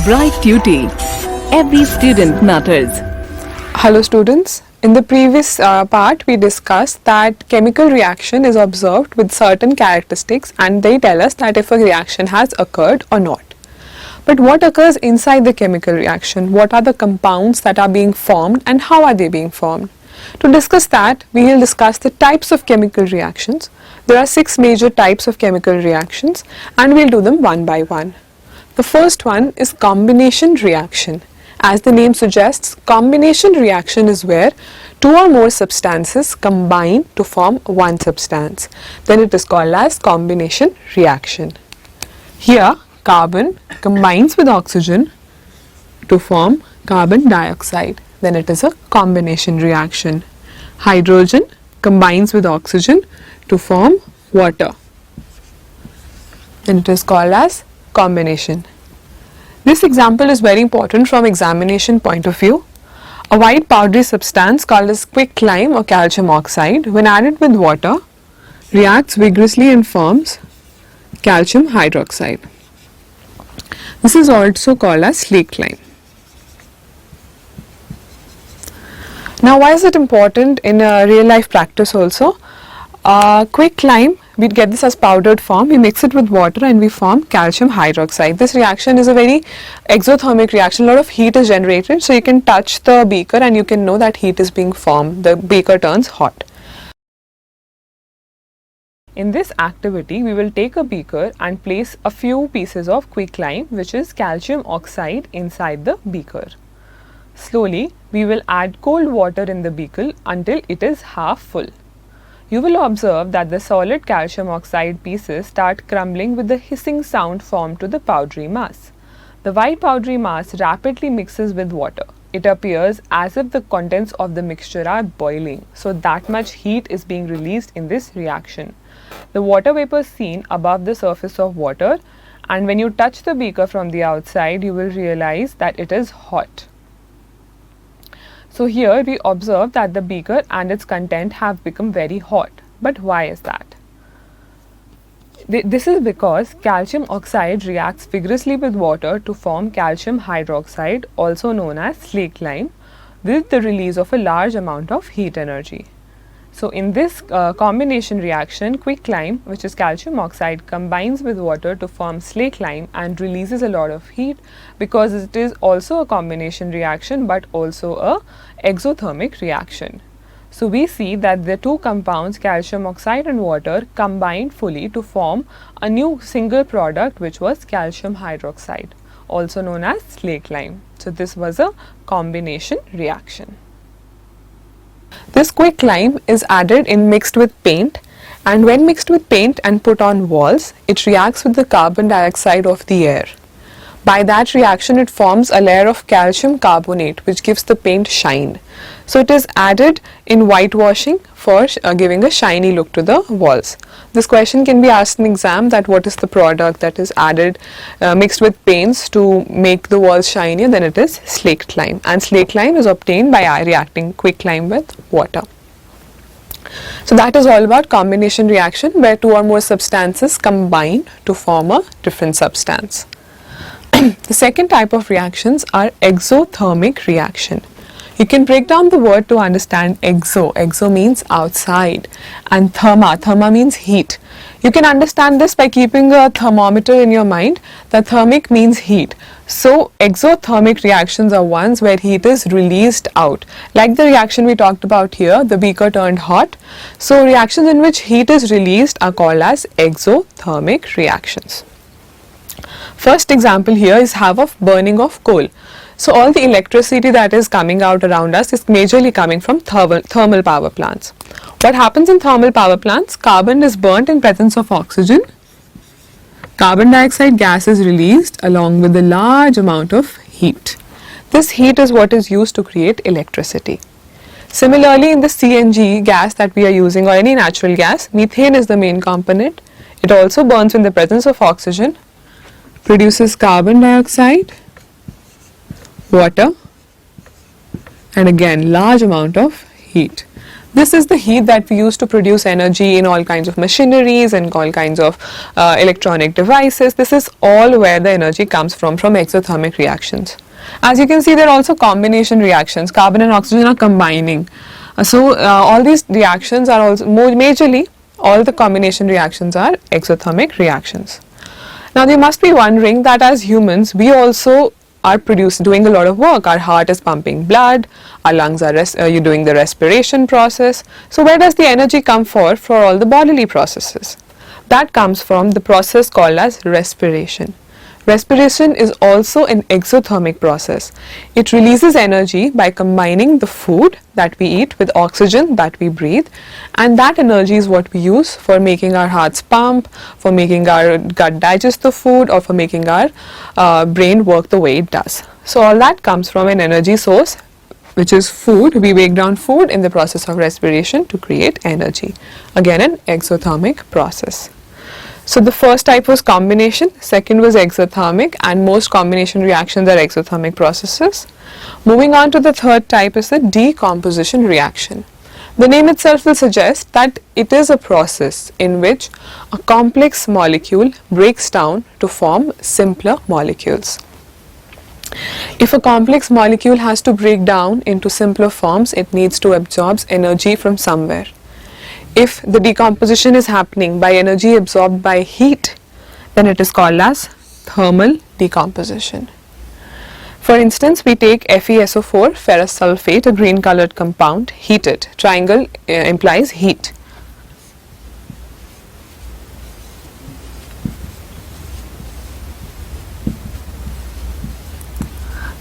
Bright Duty. Every student matters. Hello students, in the previous part we discussed that chemical reaction is observed with certain characteristics and they tell us that if a reaction has occurred or not. But what occurs inside the chemical reaction? What are the compounds that are being formed and how are they being formed? To discuss that, we will discuss the types of chemical reactions. There are 6 major types of chemical reactions and we'll do them one by one. The first one is combination reaction. As the name suggests, combination reaction is where 2 or more substances combine to form one substance. Then it is called as combination reaction. Here, carbon combines with oxygen to form carbon dioxide. Then it is a combination reaction. Hydrogen combines with oxygen to form water. Then it is called as combination. This example is very important from examination point of view. A white powdery substance called as quicklime or calcium oxide, when added with water, reacts vigorously and forms calcium hydroxide. This is also called as slaked lime. Now, why is it important in real life practice also? Quicklime, we get this as powdered form, we mix it with water and we form calcium hydroxide. This reaction is a very exothermic reaction, a lot of heat is generated, so you can touch the beaker and you can know that heat is being formed, the beaker turns hot. In this activity, we will take a beaker and place a few pieces of quicklime, which is calcium oxide, inside the beaker. Slowly, we will add cold water in the beaker until it is half full. You will observe that the solid calcium oxide pieces start crumbling with the hissing sound formed to the powdery mass. The white powdery mass rapidly mixes with water. It appears as if the contents of the mixture are boiling, so that much heat is being released in this reaction. The water vapor is seen above the surface of water, and when you touch the beaker from the outside, you will realize that it is hot. So here we observe that the beaker and its content have become very hot. But why is that? This is because calcium oxide reacts vigorously with water to form calcium hydroxide, also known as slaked lime, with the release of a large amount of heat energy. So in this combination reaction, quicklime, which is calcium oxide, combines with water to form slaked lime and releases a lot of heat because it is also a combination reaction but also a exothermic reaction. So we see that the two compounds, calcium oxide and water, combined fully to form a new single product, which was calcium hydroxide, also known as slaked lime. So this was a combination reaction. This quicklime is added in mixed with paint, and when mixed with paint and put on walls, it reacts with the carbon dioxide of the air. By that reaction, it forms a layer of calcium carbonate which gives the paint shine. So it is added in whitewashing for giving a shiny look to the walls. This question can be asked in exam, that what is the product that is added mixed with paints to make the walls shinier. Then it is slaked lime, and slaked lime is obtained by reacting quicklime with water. So that is all about combination reaction, where 2 or more substances combine to form a different substance. The second type of reactions are exothermic reaction. You can break down the word to understand exo. Exo means outside, and therma means heat. You can understand this by keeping a thermometer in your mind. The thermic means heat. So exothermic reactions are ones where heat is released out. Like the reaction we talked about here, the beaker turned hot. So reactions in which heat is released are called as exothermic reactions. First example here is of burning of coal. So all the electricity that is coming out around us is majorly coming from thermal power plants. What happens in thermal power plants? Carbon is burnt in presence of oxygen. Carbon dioxide gas is released along with a large amount of heat. This heat is what is used to create electricity. Similarly, in the CNG gas that we are using, or any natural gas, methane is the main component. It also burns in the presence of oxygen, produces carbon dioxide, water, and again large amount of heat. This is the heat that we use to produce energy in all kinds of machineries and all kinds of electronic devices. This is all where the energy comes from exothermic reactions. As you can see, there are also combination reactions. Carbon and oxygen are combining. All these reactions are also majorly all the combination reactions are exothermic reactions. Now you must be wondering that as humans we also are doing a lot of work. Our heart is pumping blood, our lungs are doing the respiration process. So where does the energy come for all the bodily processes? That comes from the process called as respiration. Respiration is also an exothermic process. It releases energy by combining the food that we eat with oxygen that we breathe, and that energy is what we use for making our hearts pump, for making our gut digest the food, or for making our brain work the way it does. So all that comes from an energy source, which is food. We break down food in the process of respiration to create energy. Again, an exothermic process. So the first type was combination, second was exothermic, and most combination reactions are exothermic processes. Moving on to the third type is the decomposition reaction. The name itself will suggest that it is a process in which a complex molecule breaks down to form simpler molecules. If a complex molecule has to break down into simpler forms, it needs to absorb energy from somewhere. If the decomposition is happening by energy absorbed by heat, then it is called as thermal decomposition. For instance, we take FeSO4, ferrous sulfate, a green colored compound, heat it. Triangle implies heat.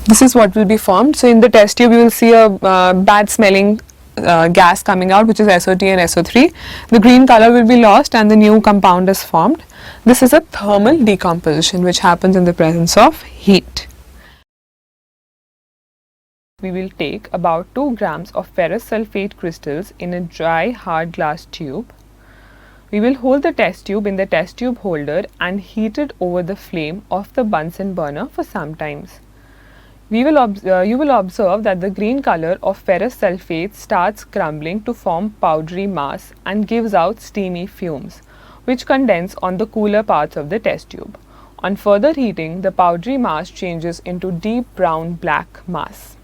This is what will be formed. So in the test tube you will see a bad smelling gas coming out, which is SO2 and SO3. The green color will be lost and the new compound is formed. This is a thermal decomposition which happens in the presence of heat. We will take about 2 grams of ferrous sulfate crystals in a dry hard glass tube. We will hold the test tube in the test tube holder and heat it over the flame of the Bunsen burner for some times. You will observe that the green color of ferrous sulfate starts crumbling to form powdery mass and gives out steamy fumes, which condense on the cooler parts of the test tube. On further heating, the powdery mass changes into deep brown black mass.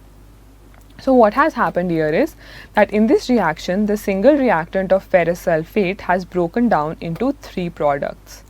So what has happened here is that in this reaction, the single reactant of ferrous sulfate has broken down into 3 products.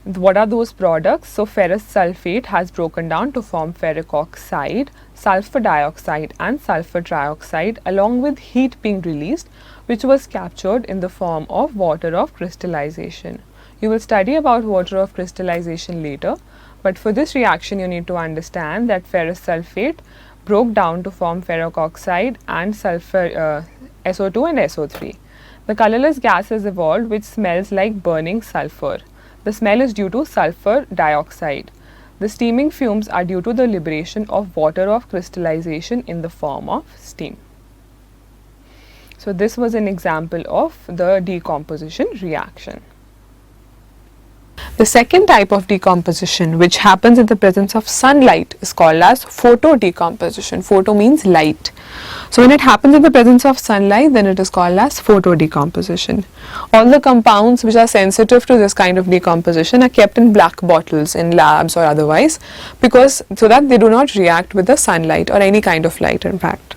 What are those products? So ferrous sulfate has broken down to form ferric oxide, sulfur dioxide and sulfur trioxide, along with heat being released, which was captured in the form of water of crystallization. You will study about water of crystallization later, but for this reaction you need to understand that ferrous sulfate broke down to form ferric oxide and sulfur SO2 and SO3. The colorless gas is evolved which smells like burning sulfur. The smell is due to sulfur dioxide. The steaming fumes are due to the liberation of water of crystallization in the form of steam. So this was an example of the decomposition reaction. The second type of decomposition, which happens in the presence of sunlight, is called as photodecomposition. Photo means light. So when it happens in the presence of sunlight, then it is called as photodecomposition. All the compounds which are sensitive to this kind of decomposition are kept in black bottles in labs or otherwise, so that they do not react with the sunlight or any kind of light in fact.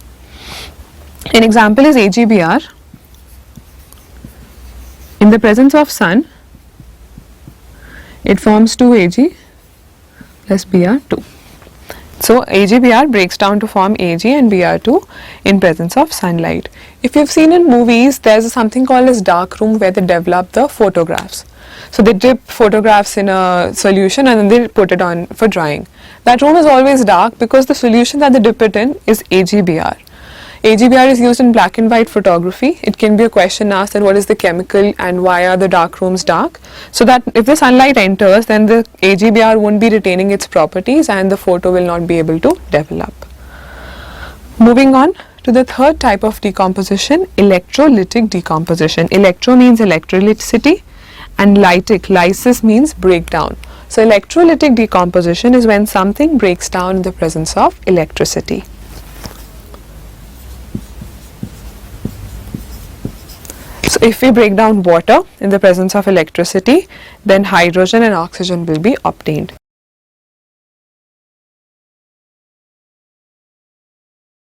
An example is AgBr. In the presence of sun, it forms 2Ag plus Br2. So AgBr breaks down to form Ag and Br2 in presence of sunlight. If you've seen in movies, there's something called as dark room where they develop the photographs. So they dip photographs in a solution and then they put it on for drying. That room is always dark because the solution that they dip it in is AgBr. AgBr is used in black and white photography. It can be a question asked that what is the chemical and why are the dark rooms dark? So that if the sunlight enters, then the AgBr won't be retaining its properties and the photo will not be able to develop. Moving on to the third type of decomposition, electrolytic decomposition. Electro means electricity and lysis means breakdown. So electrolytic decomposition is when something breaks down in the presence of electricity. if we break down water in the presence of electricity, then hydrogen and oxygen will be obtained.